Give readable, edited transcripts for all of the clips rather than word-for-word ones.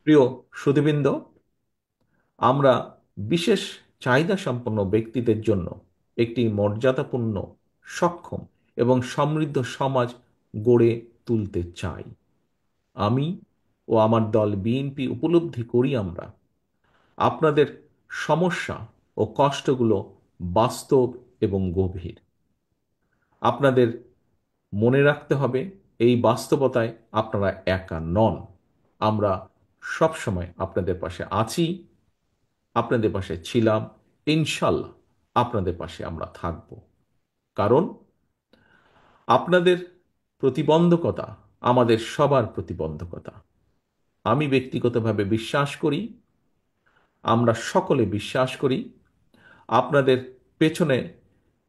প্রিয় সুধীবৃন্দ, আমরা বিশেষ চাহিদা সম্পন্ন ব্যক্তিদের জন্য একটি মর্যাদাপূর্ণ, সক্ষম এবং সমৃদ্ধ সমাজ গড়ে তুলতে চাই। আমি ও আমার দল বিএনপি উপলব্ধি করি আপনাদের সমস্যা ও কষ্টগুলো বাস্তব এবং গভীর। আপনাদের মনে রাখতে হবে, এই বাস্তবতায় আপনারা একা নন। আমরা সবসময় আপনাদের পাশে আছি, আপনাদের পাশে ছিলাম, ইনশাল্লাহ আপনাদের পাশে আমরা থাকব। কারণ আপনাদের প্রতিবন্ধকতা আমাদের সবার প্রতিবন্ধকতা। আমি ব্যক্তিগতভাবে বিশ্বাস করি, আমরা সকলে বিশ্বাস করি, আপনাদের পেছনে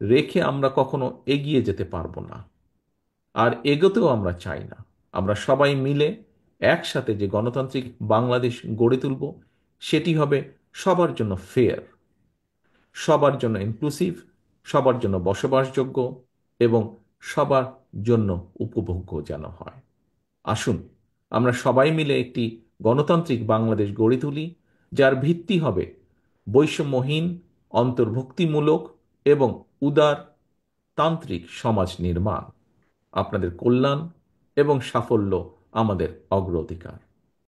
রেখে আমরা কখনো এগিয়ে যেতে পারবো না, আর এগোতেও আমরা চাই না। আমরা সবাই মিলে একসাথে যে গণতান্ত্রিক বাংলাদেশ গড়ে তুলব, সেটি হবে সবার জন্য ফেয়ার, সবার জন্য ইনক্লুসিভ, সবার জন্য বসবাসযোগ্য এবং সবার জন্য উপভোগ্য যেন হয়। আসুন আমরা সবাই মিলে একটি গণতান্ত্রিক বাংলাদেশ গড়ে তুলি, যার ভিত্তি হবে বৈষম্যহীন, অন্তর্ভুক্তিমূলক এবং উদার তান্ত্রিক সমাজ নির্মাণ। আপনাদের কল্যাণ এবং সাফল্য আমাদের অগ্রাধিকার।